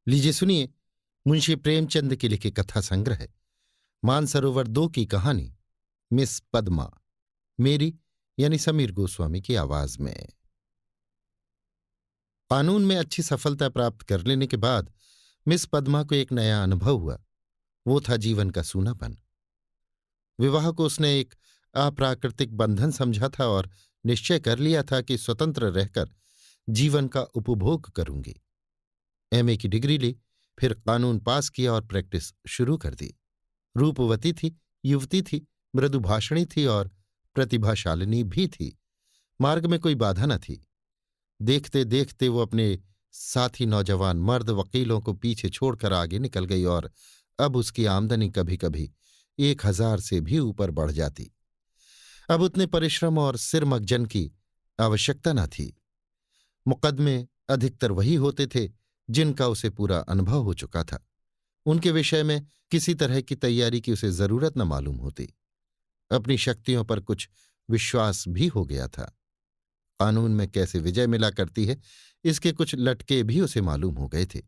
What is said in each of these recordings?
लीजिए सुनिए मुंशी प्रेमचंद के लिखे कथा संग्रह मानसरोवर 2 की कहानी मिस पद्मा, मेरी यानी समीर गोस्वामी की आवाज में। कानून में अच्छी सफलता प्राप्त कर लेने के बाद मिस पद्मा को एक नया अनुभव हुआ। वो था जीवन का सूनापन। विवाह को उसने एक अप्राकृतिक बंधन समझा था और निश्चय कर लिया था कि स्वतंत्र रहकर जीवन का उपभोग करूंगी। एमए की डिग्री ली, फिर कानून पास किया और प्रैक्टिस शुरू कर दी। रूपवती थी, युवती थी, मृदुभाषणी थी और प्रतिभाशालिनी भी थी। मार्ग में कोई बाधा न थी। देखते देखते वो अपने साथी नौजवान मर्द वकीलों को पीछे छोड़कर आगे निकल गई और अब उसकी आमदनी कभी कभी 1,000 से भी ऊपर बढ़ जाती। अब उतने परिश्रम और सिरमगजन की आवश्यकता न थी। मुकदमे अधिकतर वही होते थे जिनका उसे पूरा अनुभव हो चुका था। उनके विषय में किसी तरह की तैयारी की उसे जरूरत न मालूम होती। अपनी शक्तियों पर कुछ विश्वास भी हो गया था। कानून में कैसे विजय मिला करती है, इसके कुछ लटके भी उसे मालूम हो गए थे।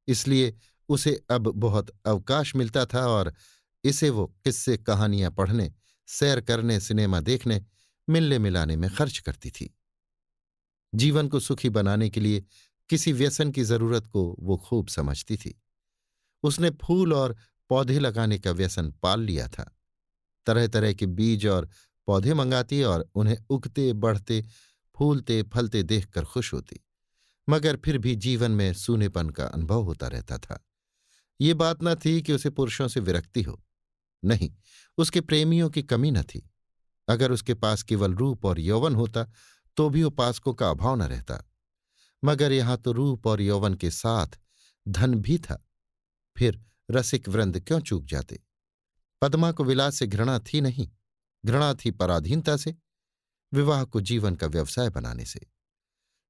इसलिए उसे अब बहुत अवकाश मिलता था और इसे वो किस्से कहानियां पढ़ने, सैर करने, सिनेमा देखने, मिलने मिलाने में खर्च करती थी। जीवन को सुखी बनाने के लिए किसी व्यसन की जरूरत को वो खूब समझती थी। उसने फूल और पौधे लगाने का व्यसन पाल लिया था। तरह तरह के बीज और पौधे मंगाती और उन्हें उगते, बढ़ते, फूलते, फलते देखकर खुश होती। मगर फिर भी जीवन में सूनेपन का अनुभव होता रहता था। ये बात न थी कि उसे पुरुषों से विरक्ति हो। नहीं, उसके प्रेमियों की कमी न थी। अगर उसके पास केवल रूप और यौवन होता तो भी उपासकों का अभाव न रहता। मगर यहां तो रूप और यौवन के साथ धन भी था। फिर रसिक वृंद क्यों चूक जाते। पद्मा को विलास से घृणा थी नहीं, घृणा थी पराधीनता से, विवाह को जीवन का व्यवसाय बनाने से।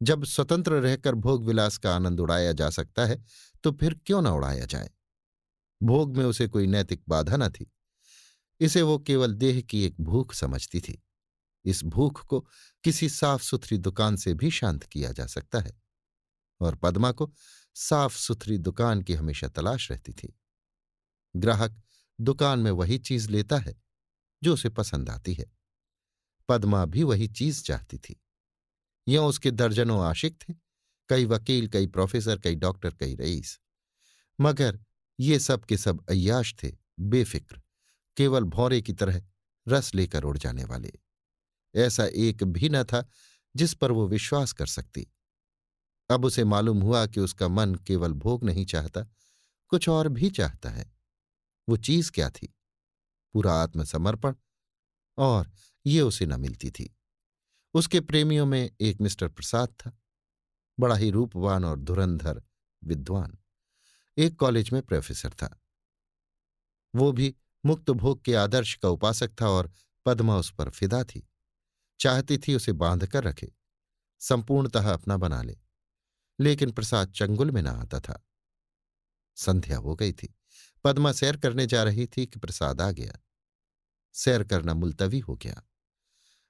जब स्वतंत्र रहकर भोग विलास का आनंद उड़ाया जा सकता है तो फिर क्यों न उड़ाया जाए। भोग में उसे कोई नैतिक बाधा न थी। इसे वो केवल देह की एक भूख समझती थी। इस भूख को किसी साफ सुथरी दुकान से भी शांत किया जा सकता है। और पद्मा को साफ सुथरी दुकान की हमेशा तलाश रहती थी। ग्राहक दुकान में वही चीज लेता है जो उसे पसंद आती है। पद्मा भी वही चीज चाहती थी। यों उसके दर्जनों आशिक थे, कई वकील, कई प्रोफेसर, कई डॉक्टर, कई रईस। मगर ये सब के सब अय्याश थे, बेफिक्र, केवल भौरे की तरह रस लेकर उड़ जाने वाले। ऐसा एक भी न था जिस पर वो विश्वास कर सकती। अब उसे मालूम हुआ कि उसका मन केवल भोग नहीं चाहता, कुछ और भी चाहता है। वो चीज क्या थी? पूरा आत्मसमर्पण। और ये उसे न मिलती थी। उसके प्रेमियों में एक मिस्टर प्रसाद था, बड़ा ही रूपवान और धुरंधर विद्वान। एक कॉलेज में प्रोफेसर था। वो भी मुक्त भोग के आदर्श का उपासक था और पद्मा उस पर फिदा थी। चाहती थी उसे बांध कर रखे, संपूर्णतः अपना बना ले। लेकिन प्रसाद चंगुल में न आता था। संध्या हो गई थी। पद्मा सैर करने जा रही थी कि प्रसाद आ गया। सैर करना मुलतवी हो गया।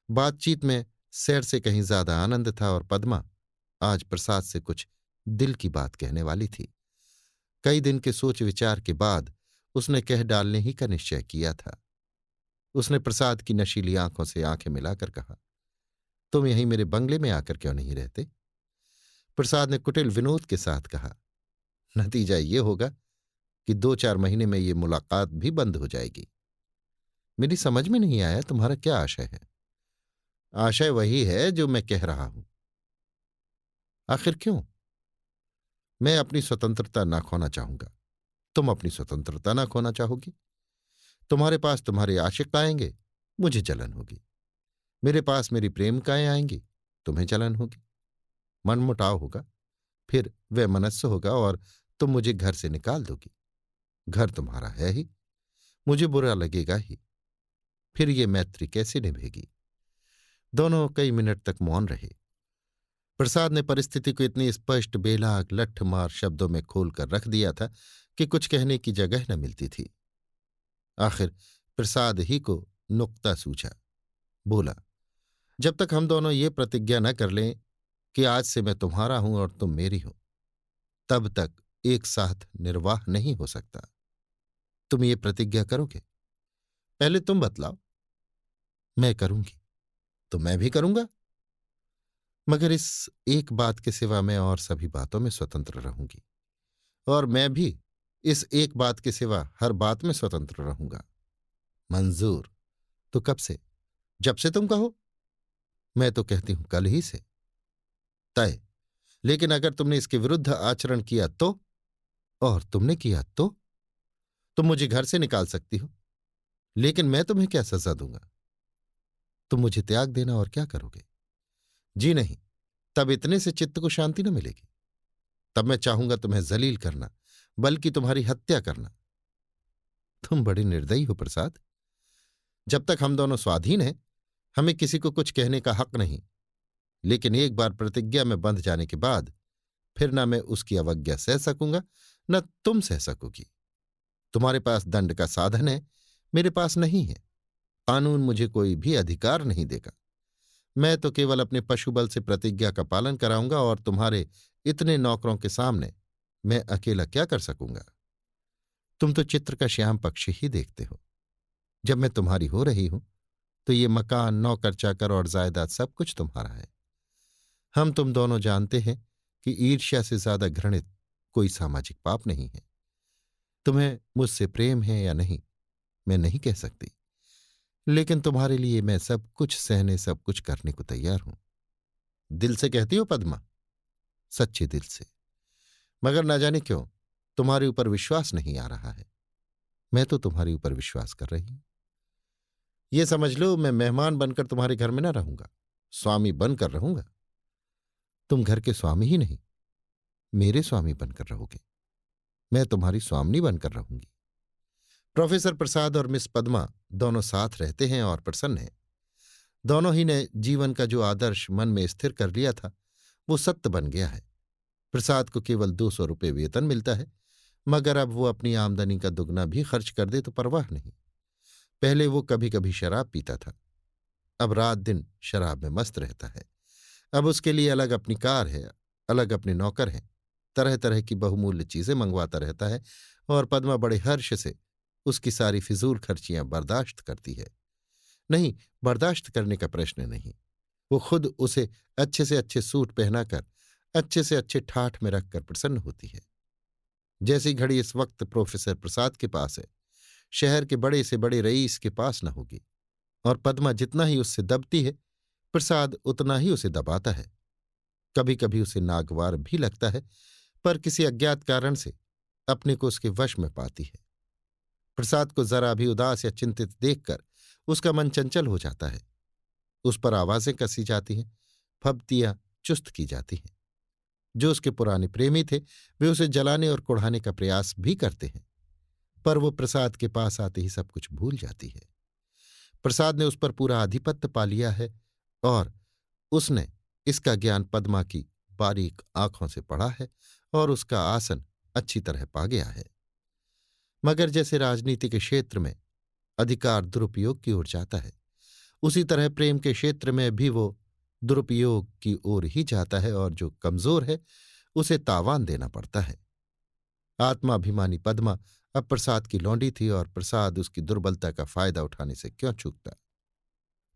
बातचीत में सैर से कहीं ज्यादा आनंद था और पद्मा आज प्रसाद से कुछ दिल की बात कहने वाली थी। कई दिन के सोच विचार के बाद उसने कह डालने ही का निश्चय किया था। उसने प्रसाद की नशीली आंखों से आंखें मिलाकर कहा, तुम यहीं मेरे बंगले में आकर क्यों नहीं रहते? प्रसाद ने कुटिल विनोद के साथ कहा, नतीजा ये होगा कि 2-4 महीने में ये मुलाकात भी बंद हो जाएगी। मेरी समझ में नहीं आया, तुम्हारा क्या आशय है? आशय वही है जो मैं कह रहा हूं। आखिर क्यों? मैं अपनी स्वतंत्रता ना खोना चाहूंगा। तुम अपनी स्वतंत्रता ना खोना चाहोगी। तुम्हारे पास तुम्हारे आशिक आएंगे, मुझे जलन होगी। मेरे पास मेरी प्रेमिकाएं आएंगी, तुम्हें जलन होगी। मनमुटाव होगा, फिर वह मनस्स होगा और तुम मुझे घर से निकाल दोगी। घर तुम्हारा है ही, मुझे बुरा लगेगा ही। फिर ये मैत्री कैसे निभेगी? दोनों कई मिनट तक मौन रहे। प्रसाद ने परिस्थिति को इतनी स्पष्ट, बेलाग, लट्ठमार शब्दों में खोलकर रख दिया था कि कुछ कहने की जगह न मिलती थी। आखिर प्रसाद ही को नुक्ता सूझा। बोला, जब तक हम दोनों ये प्रतिज्ञा न कर लें कि आज से मैं तुम्हारा हूं और तुम मेरी हो, तब तक एक साथ निर्वाह नहीं हो सकता। तुम ये प्रतिज्ञा करोगे? पहले तुम बतलाओ। मैं करूंगी तो मैं भी करूंगा, मगर इस एक बात के सिवा मैं और सभी बातों में स्वतंत्र रहूंगी। और मैं भी इस एक बात के सिवा हर बात में स्वतंत्र रहूंगा। मंजूर। तो कब से? जब से तुम कहो। मैं तो कहती हूं कल ही से। तय। लेकिन अगर तुमने इसके विरुद्ध आचरण किया तो? और तुमने किया तो? तुम मुझे घर से निकाल सकती हो, लेकिन मैं तुम्हें क्या सजा दूंगा? तुम मुझे त्याग देना और क्या करोगे? जी नहीं, तब इतने से चित्त को शांति न मिलेगी। तब मैं चाहूंगा तुम्हें जलील करना, बल्कि तुम्हारी हत्या करना। तुम बड़े निर्दयी हो प्रसाद। जब तक हम दोनों स्वाधीन हैं, हमें किसी को कुछ कहने का हक नहीं। लेकिन एक बार प्रतिज्ञा में बंध जाने के बाद फिर न मैं उसकी अवज्ञा सह सकूंगा, न तुम सह सकोगी। तुम्हारे पास दंड का साधन है, मेरे पास नहीं है। कानून मुझे कोई भी अधिकार नहीं देगा। मैं तो केवल अपने पशुबल से प्रतिज्ञा का पालन कराऊंगा, और तुम्हारे इतने नौकरों के सामने मैं अकेला क्या कर सकूंगा? तुम तो चित्र का श्याम पक्ष ही देखते हो। जब मैं तुम्हारी हो रही हूं तो ये मकान, नौकर चाकर और जायदाद सब कुछ तुम्हारा है। हम तुम दोनों जानते हैं कि ईर्ष्या से ज्यादा घृणित कोई सामाजिक पाप नहीं है। तुम्हें मुझसे प्रेम है या नहीं, मैं नहीं कह सकती, लेकिन तुम्हारे लिए मैं सब कुछ सहने, सब कुछ करने को तैयार हूं। दिल से कहती हो पद्मा? सच्चे दिल से। मगर ना जाने क्यों तुम्हारे ऊपर विश्वास नहीं आ रहा है। मैं तो तुम्हारे ऊपर विश्वास कर रही हूं। ये समझ लो, मैं मेहमान बनकर तुम्हारे घर में न रहूंगा, स्वामी बनकर रहूंगा। तुम घर के स्वामी ही नहीं, मेरे स्वामी बनकर रहोगे। मैं तुम्हारी स्वामिनी बनकर रहूंगी। प्रोफेसर प्रसाद और मिस पद्मा दोनों साथ रहते हैं और प्रसन्न हैं। दोनों ही ने जीवन का जो आदर्श मन में स्थिर कर लिया था, वो सत्य बन गया है। प्रसाद को केवल 200 रुपये वेतन मिलता है, मगर अब वो अपनी आमदनी का दुगना भी खर्च कर दे तो परवाह नहीं। पहले वो कभी कभी शराब पीता था, अब रात दिन शराब में मस्त रहता है। अब उसके लिए अलग अपनी कार है, अलग अपने नौकर हैं, तरह तरह की बहुमूल्य चीजें मंगवाता रहता है, और पद्मा बड़े हर्ष से उसकी सारी फिजूल खर्चियां बर्दाश्त करती है। नहीं, बर्दाश्त करने का प्रश्न नहीं, वो खुद उसे अच्छे से अच्छे सूट पहनाकर, अच्छे से अच्छे ठाठ में रखकर प्रसन्न होती है। जैसी घड़ी इस वक्त प्रोफेसर प्रसाद के पास है, शहर के बड़े से बड़े रईस के पास न होगी। और पद्मा जितना ही उससे दबती है, प्रसाद उतना ही उसे दबाता है। कभी कभी उसे नागवार भी लगता है, पर किसी अज्ञात कारण से अपने को उसके वश में पाती है। प्रसाद को जरा भी उदास या चिंतित देखकर उसका मन चंचल हो जाता है। उस पर आवाजें कसी जाती हैं, फब्तियां चुस्त की जाती हैं। जो उसके पुराने प्रेमी थे, वे उसे जलाने और कुढ़ाने का प्रयास भी करते हैं, पर वो प्रसाद के पास आते ही सब कुछ भूल जाती है। प्रसाद ने उस पर पूरा आधिपत्य पा लिया है, और उसने इसका ज्ञान पद्मा की बारीक आंखों से पढ़ा है और उसका आसन अच्छी तरह पा गया है। मगर जैसे राजनीति के क्षेत्र में अधिकार दुरुपयोग की ओर जाता है, उसी तरह प्रेम के क्षेत्र में भी वो दुरुपयोग की ओर ही जाता है, और जो कमजोर है उसे तावान देना पड़ता है। आत्माभिमानी पद्मा अब प्रसाद की लौंडी थी, और प्रसाद उसकी दुर्बलता का फायदा उठाने से क्यों चूकता।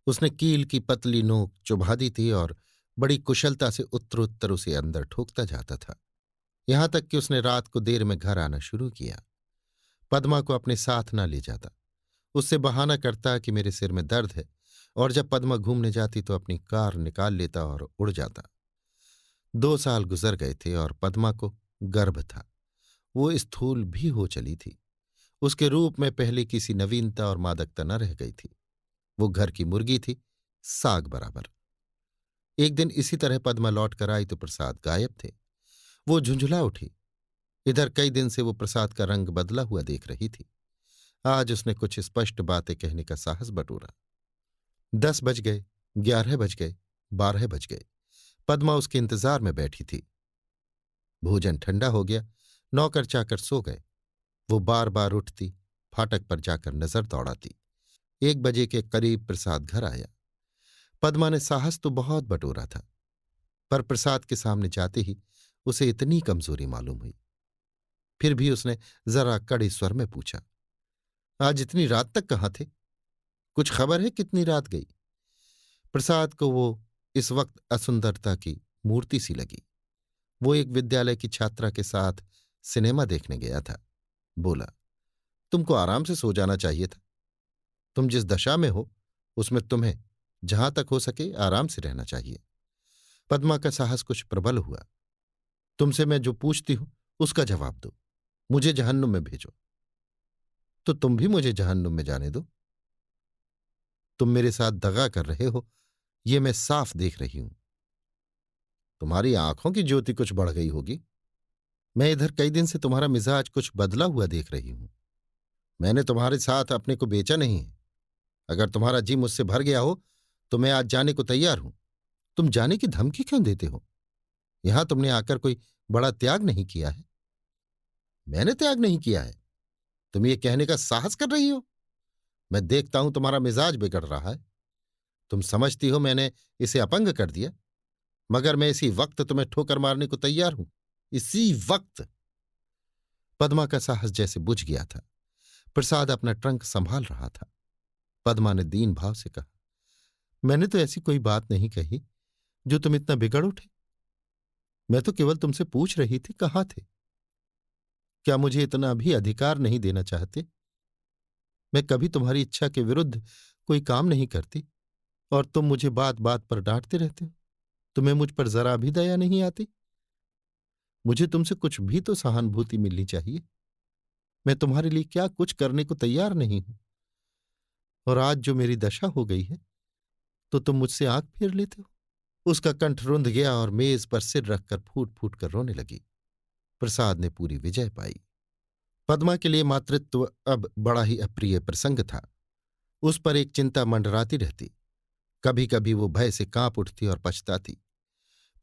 उसने कील की पतली नोक चुभा दी थी और बड़ी कुशलता से उत्तरोत्तर उसे अंदर ठोकता जाता था, यहां तक कि उसने रात को देर में घर आना शुरू किया। पद्मा को अपने साथ न ले जाता, उससे बहाना करता कि मेरे सिर में दर्द है, और जब पद्मा घूमने जाती तो अपनी कार निकाल लेता और उड़ जाता। 2 साल गुजर गए थे और पद्मा को गर्भ था। वो स्थूल भी हो चली थी। उसके रूप में पहले किसी नवीनता और मादकता न रह गई थी। वो घर की मुर्गी थी, साग बराबर। एक दिन इसी तरह पद्मा लौट कर आई तो प्रसाद गायब थे। वो झुंझुला उठी। इधर कई दिन से वो प्रसाद का रंग बदला हुआ देख रही थी। आज उसने कुछ स्पष्ट बातें कहने का साहस बटोरा। 10 बज गए, 11 बज गए, 12 बज गए। पद्मा उसके इंतजार में बैठी थी। भोजन ठंडा हो गया, नौकर चाकर सो गए। वो बार बार उठती, फाटक पर जाकर नजर दौड़ाती। 1 बजे के करीब प्रसाद घर आया। पद्मा ने साहस तो बहुत बटोरा था, पर प्रसाद के सामने जाते ही उसे इतनी कमजोरी मालूम हुई। फिर भी उसने जरा कड़े स्वर में पूछा, आज इतनी रात तक कहाँ थे? कुछ खबर है कितनी रात गई? प्रसाद को वो इस वक्त असुंदरता की मूर्ति सी लगी। वो एक विद्यालय की छात्रा के साथ सिनेमा देखने गया था। बोला, तुमको आराम से सो जाना चाहिए था। तुम जिस दशा में हो उसमें तुम्हें जहां तक हो सके आराम से रहना चाहिए। पद्मा का साहस कुछ प्रबल हुआ। तुमसे मैं जो पूछती हूं उसका जवाब दो। मुझे जहन्नुम में भेजो। तो तुम भी मुझे जहन्नुम में जाने दो। तुम मेरे साथ दगा कर रहे हो, ये मैं साफ देख रही हूं। तुम्हारी आंखों की ज्योति कुछ बढ़ गई होगी। मैं इधर कई दिन से तुम्हारा मिजाज कुछ बदला हुआ देख रही हूं। मैंने तुम्हारे साथ अपने को बेचा नहीं है। अगर तुम्हारा जी मुझसे भर गया हो तो मैं आज जाने को तैयार हूं। तुम जाने की धमकी क्यों देते हो? यहां तुमने आकर कोई बड़ा त्याग नहीं किया है। मैंने त्याग नहीं किया है? तुम ये कहने का साहस कर रही हो? मैं देखता हूं तुम्हारा मिजाज बिगड़ रहा है। तुम समझती हो मैंने इसे अपंग कर दिया, मगर मैं इसी वक्त तुम्हें ठोकर मारने को तैयार हूं। इसी वक्त। पद्मा का साहस जैसे बुझ गया था। प्रसाद अपना ट्रंक संभाल रहा था। पद्मा ने दीन भाव से कहा, मैंने तो ऐसी कोई बात नहीं कही जो तुम इतना बिगड़ उठे। मैं तो केवल तुमसे पूछ रही थी कहाँ थे। क्या मुझे इतना भी अधिकार नहीं देना चाहते? मैं कभी तुम्हारी इच्छा के विरुद्ध कोई काम नहीं करती और तुम मुझे बात बात पर डांटते रहते हो। तुम्हें मुझ पर जरा भी दया नहीं आती? मुझे तुमसे कुछ भी तो सहानुभूति मिलनी चाहिए। मैं तुम्हारे लिए क्या कुछ करने को तैयार नहीं हूं। और आज जो मेरी दशा हो गई है तो तुम मुझसे आंख फेर लेते हो। उसका कंठ रुंध गया और मेज पर सिर रखकर फूट फूट कर रोने लगी। प्रसाद ने पूरी विजय पाई। पद्मा के लिए मातृत्व अब बड़ा ही अप्रिय प्रसंग था। उस पर एक चिंता मंडराती रहती। कभी कभी वो भय से कांप उठती और पछताती।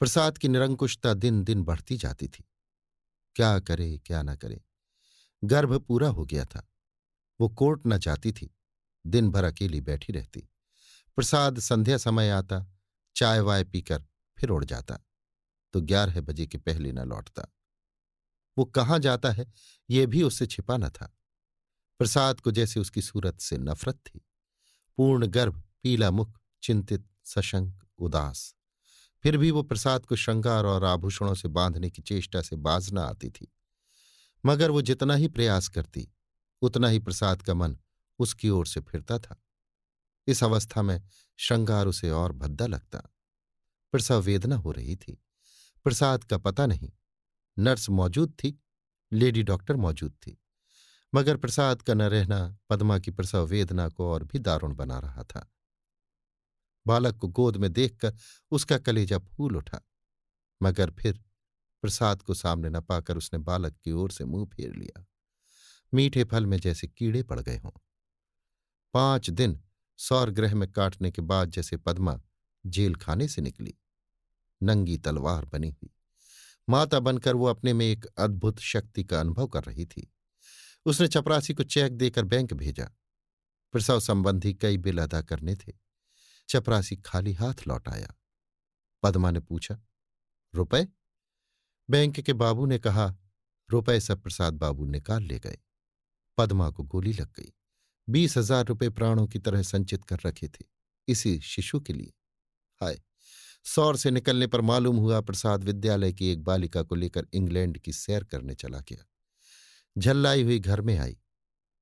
प्रसाद की निरंकुशता दिन दिन बढ़ती जाती थी। क्या करे क्या न करे। गर्भ पूरा हो गया था। वो कोर्ट न जाती थी। दिन भर अकेली बैठी रहती। प्रसाद संध्या समय आता, चाय वाय पीकर फिर उड़ जाता तो 11 बजे के पहले न लौटता। वो कहाँ जाता है ये भी उससे छिपा न था। प्रसाद को जैसे उसकी सूरत से नफरत थी। पूर्ण गर्भ, पीला मुख, चिंतित, सशंक, उदास। फिर भी वो प्रसाद को श्रृंगार और आभूषणों से बांधने की चेष्टा से बाज न आती थी। मगर वो जितना ही प्रयास करती उतना ही प्रसाद का मन उसकी ओर से फिरता था। इस अवस्था में श्रृंगार उसे और भद्दा लगता। प्रसव वेदना हो रही थी। प्रसाद का पता नहीं। नर्स मौजूद थी, लेडी डॉक्टर मौजूद थी, मगर प्रसाद का न रहना पद्मा की प्रसव वेदना को और भी दारुण बना रहा था। बालक को गोद में देखकर उसका कलेजा फूल उठा, मगर फिर प्रसाद को सामने न पाकर उसने बालक की ओर से मुंह फेर लिया। मीठे फल में जैसे कीड़े पड़ गए हों। 5 दिन सौरगृह में काटने के बाद जैसे पद्मा जेल खाने से निकली, नंगी तलवार बनी हुई। माता बनकर वो अपने में एक अद्भुत शक्ति का अनुभव कर रही थी। उसने चपरासी को चेक देकर बैंक भेजा। प्रसव संबंधी कई बिल अदा करने थे। चपरासी खाली हाथ लौट आया। पद्मा ने पूछा, रुपए? बैंक के बाबू ने कहा, रुपए सब प्रसाद बाबू निकाल ले गए। पद्मा को गोली लग गई। 20,000 रुपये प्राणों की तरह संचित कर रखे थे इसी शिशु के लिए। हाय! सौर से निकलने पर मालूम हुआ प्रसाद विद्यालय की एक बालिका को लेकर इंग्लैंड की सैर करने चला गया। झल्लाई हुई घर में आई।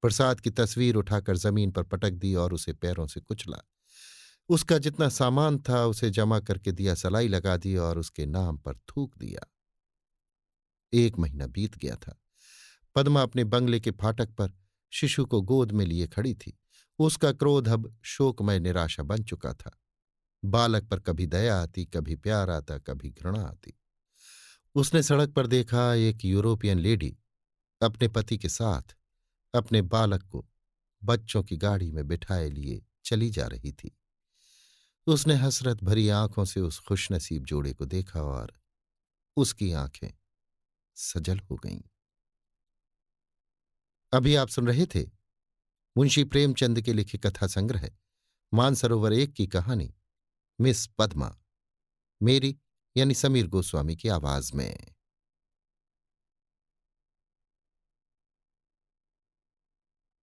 प्रसाद की तस्वीर उठाकर जमीन पर पटक दी और उसे पैरों से कुचला। उसका जितना सामान था उसे जमा करके दिया सलाई लगा दी और उसके नाम पर थूक दिया। 1 महीना बीत गया था। पद्मा अपने बंगले के फाटक पर शिशु को गोद में लिए खड़ी थी। उसका क्रोध अब शोकमय निराशा बन चुका था। बालक पर कभी दया आती, कभी प्यार आता, कभी घृणा आती। उसने सड़क पर देखा एक यूरोपियन लेडी अपने पति के साथ अपने बालक को बच्चों की गाड़ी में बिठाए लिए चली जा रही थी। उसने हसरत भरी आंखों से उस खुशनसीब जोड़े को देखा और उसकी आंखें सजल हो गईं। अभी आप सुन रहे थे मुंशी प्रेमचंद के लिखे कथा संग्रह मानसरोवर 1 की कहानी मिस पद्मा, मेरी यानी समीर गोस्वामी की आवाज में।